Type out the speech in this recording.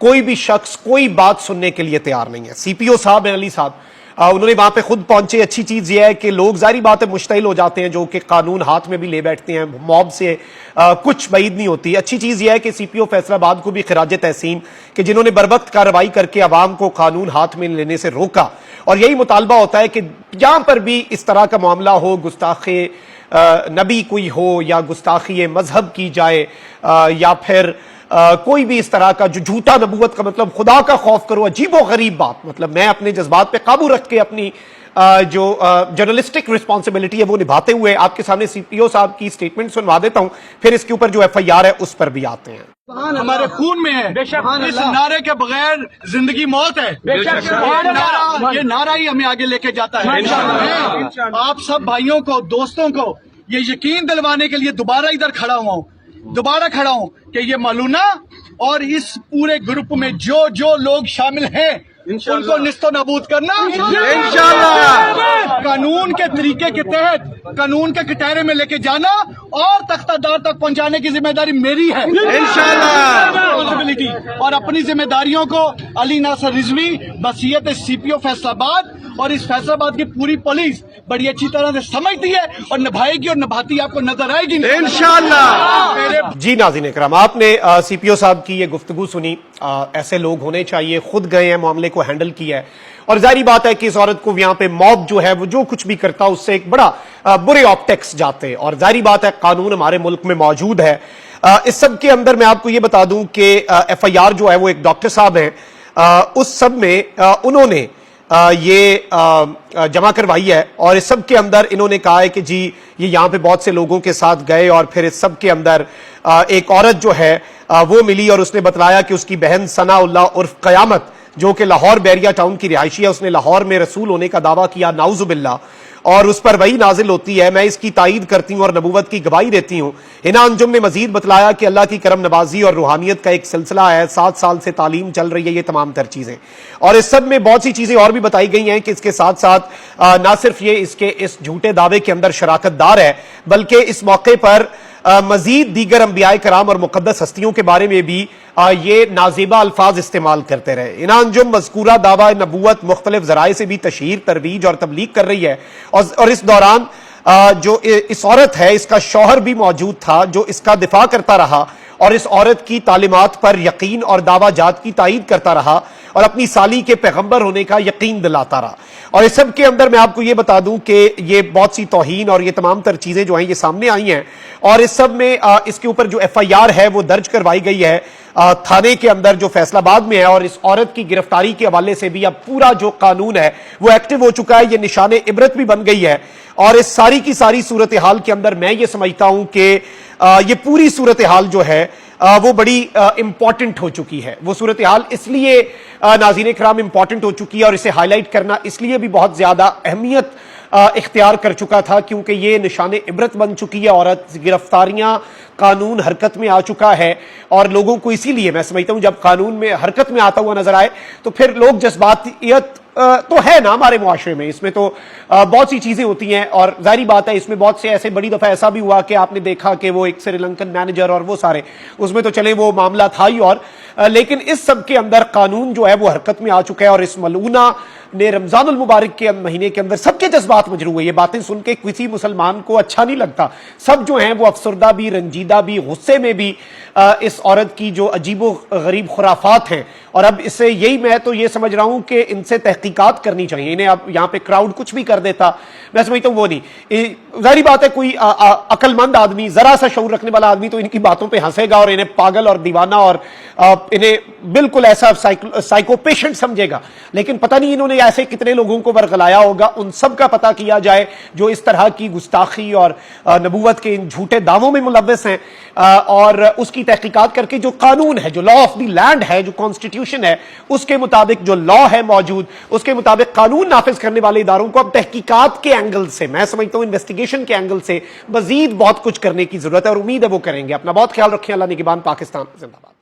کوئی بھی شخص کوئی بات سننے کے لیے تیار نہیں ہے. سی پی او صاحب ہیں علی صاحب, انہوں نے وہاں پہ خود پہنچے. اچھی چیز یہ ہے کہ لوگ ظاہری بات ہے مشتعل ہو جاتے ہیں جو کہ قانون ہاتھ میں بھی لے بیٹھتے ہیں, موب سے کچھ بعید نہیں ہوتی. اچھی چیز یہ ہے کہ سی پی او فیصل آباد کو بھی خراج تحسین کہ جنہوں نے بروقت کارروائی کر کے عوام کو قانون ہاتھ میں لینے سے روکا, اور یہی مطالبہ ہوتا ہے کہ جہاں پر بھی اس طرح کا معاملہ ہو, گستاخ نبی کوئی ہو یا گستاخی مذہب کی جائے یا پھر کوئی بھی اس طرح کا جو جھوٹا نبوت کا مطلب خدا کا خوف کرو, عجیب و غریب بات, مطلب میں اپنے جذبات پہ قابو رکھ کے اپنی جو جرنلسٹک رسپانسبلٹی ہے وہ نبھاتے ہوئے آپ کے سامنے سی پی او صاحب کی سٹیٹمنٹ سنوا دیتا ہوں, پھر اس کے اوپر جو ایف آئی آر ہے اس پر بھی آتے ہیں. ہمارے خون میں ہے, اس نعرے کے بغیر زندگی موت ہے. یہ نعرہ ہی ہمیں آگے لے کے جاتا ہے. آپ سب بھائیوں کو, دوستوں کو یہ یقین دلوانے کے لیے دوبارہ ادھر کھڑا ہوں کہ یہ ملونہ اور اس پورے گروپ میں جو لوگ شامل ہیں ان کو نیست و نابود کرنا انشاءاللہ, قانون کے طریقے کے تحت قانون کے کٹہرے میں لے کے جانا اور تختہ دار تک پہنچانے کی ذمہ داری میری ہے انشاءاللہ. اور اپنی ذمہ داریوں کو علی ناصر رضوی بصیت سی پی او فیصل آباد اور اس فیصل آباد کی پوری پولیس بڑی اچھی طرح سے سمجھتی ہے اور نبھائے گی, اور نبھاتی آپ کو نظر آئے گی انشاءاللہ. جی ناظرین اکرام, آپ نے سی پی او صاحب کی یہ گفتگو سنی. ایسے لوگ ہونے چاہیے, خود گئے ہیں, معاملے کو ہینڈل کیا ہے, اور ظاہری بات ہے کہ اس عورت کو یہاں پہ موب جو ہے وہ جو کچھ بھی کرتا اس سے ایک بڑا برے آپٹکس جاتے, اور ظاہری بات ہے قانون ہمارے ملک میں موجود ہے. اس سب کے اندر میں آپ کو یہ بتا دوں کہ ایف آئی آر جو ہے وہ ایک ڈاکٹر صاحب ہیں, اس سب میں انہوں نے یہ جمع کروائی ہے, اور اس سب کے اندر انہوں نے کہا ہے کہ جی یہ یہاں پہ بہت سے لوگوں کے ساتھ گئے, اور پھر اس سب کے اندر ایک عورت جو ہے وہ ملی, اور اس نے بتلایا کہ اس کی بہن ثنا اللہ عرف قیامت جو کہ لاہور بیریا ٹاؤن کی رہائشی ہے, اس نے لاہور میں رسول ہونے کا دعویٰ کیا, نعوذ باللہ, اور اس پر وحی نازل ہوتی ہے. میں اس کی تائید کرتی ہوں اور نبوت کی گواہی دیتی ہوں. ہنا انجم نے مزید بتلایا کہ اللہ کی کرم نوازی اور روحانیت کا ایک سلسلہ ہے, 7 سال سے تعلیم چل رہی ہے, یہ تمام تر چیزیں, اور اس سب میں بہت سی چیزیں اور بھی بتائی گئی ہیں کہ اس کے ساتھ ساتھ نہ صرف یہ اس جھوٹے دعوے کے اندر شراکت دار ہے, بلکہ اس موقع پر مزید دیگر انبیاء کرام اور مقدس ہستیوں کے بارے میں بھی یہ نازیبہ الفاظ استعمال کرتے رہے. ہنا انجم مذکورہ دعویٰ نبوت مختلف ذرائع سے بھی تشہیر, ترویج اور تبلیغ کر رہی ہے, اور اس دوران جو اس عورت ہے اس کا شوہر بھی موجود تھا جو اس کا دفاع کرتا رہا, اور اس عورت کی تعلیمات پر یقین اور دعویٰ جات کی تائید کرتا رہا, اور اپنی سالی کے پیغمبر ہونے کا یقین دلاتا رہا. اور اس سب کے اندر میں آپ کو یہ بتا دوں کہ یہ بہت سی توہین اور یہ تمام تر چیزیں جو ہیں یہ سامنے آئی ہیں, اور اس سب میں اس کے اوپر جو ایف آئی آر ہے وہ درج کروائی گئی ہے تھانے کے اندر جو فیصل آباد میں ہے, اور اس عورت کی گرفتاری کے حوالے سے بھی اب پورا جو قانون ہے وہ ایکٹیو ہو چکا ہے, یہ نشان عبرت بھی بن گئی ہے. اور اس ساری کی ساری صورتحال کے اندر میں یہ سمجھتا ہوں کہ یہ پوری صورتحال جو ہے وہ بڑی امپورٹنٹ ہو چکی ہے. وہ صورتحال اس لیے ناظرین کرام امپورٹنٹ ہو چکی ہے, اور اسے ہائی لائٹ کرنا اس لیے بھی بہت زیادہ اہمیت اختیار کر چکا تھا کیونکہ یہ نشان عبرت بن چکی ہے. عورت گرفتاریاں, قانون حرکت میں آ چکا ہے, اور لوگوں کو اسی لیے میں سمجھتا ہوں جب قانون میں حرکت میں آتا ہوا نظر آئے تو پھر لوگ جذباتیت تو ہے نا ہمارے معاشرے میں, اس میں تو بہت سی چیزیں ہوتی ہیں, اور ظاہری بات ہے اس میں بہت سے ایسے بڑی دفعہ ایسا بھی ہوا کہ آپ نے دیکھا کہ وہ ایک سری لنکن مینیجر اور وہ سارے اس میں تو چلیں وہ معاملہ تھا ہی, اور لیکن اس سب کے اندر قانون جو ہے وہ حرکت میں آ چکا ہے, اور اس ملعونہ نے رمضان المبارک کے مہینے کے اندر سب کے جذبات مجروح ہوئے. یہ باتیں سن کے کسی مسلمان کو اچھا نہیں لگتا, سب جو ہیں وہ افسردہ بھی, رنجیدہ بھی, غصے میں بھی اس عورت کی جو عجیب و غریب خرافات ہیں, اور اب اس سے یہی میں تو یہ سمجھ رہا ہوں کہ ان سے تحقیقات کرنی چاہیے. انہیں اب یہاں پہ کراؤڈ کچھ بھی کر دیتا, میں سمجھتا ہوں وہ نہیں. ظاہری بات ہے کوئی عقل مند آدمی, ذرا سا شعور رکھنے والا آدمی تو ان کی باتوں پہ ہنسے گا اور انہیں پاگل اور دیوانہ اور انہیں بالکل ایسا سائیکو پیشنٹ سمجھے گا, لیکن پتہ نہیں انہوں نے ایسے کتنے لوگوں کو ورغلایا ہوگا. ان سب کا پتہ کیا جائے جو اس طرح کی گستاخی اور نبوت کے ان جھوٹے دعووں میں ملوث ہیں, اور اس کی تحقیقات کر کے جو قانون ہے, جو لا آف دی لینڈ ہے, جو کانسٹیٹیوشن ہے, اس کے مطابق جو لا ہے موجود, اس کے مطابق قانون نافذ کرنے والے اداروں کو اب تحقیقات کے اینگل سے, میں سمجھتا ہوں انویسٹیگیشن کے اینگل سے مزید بہت کچھ کرنے کی ضرورت ہے, اور امید ہے وہ کریں گے. اپنا بہت خیال رکھیں. اللہ نگہبان. پاکستان زندہ باد.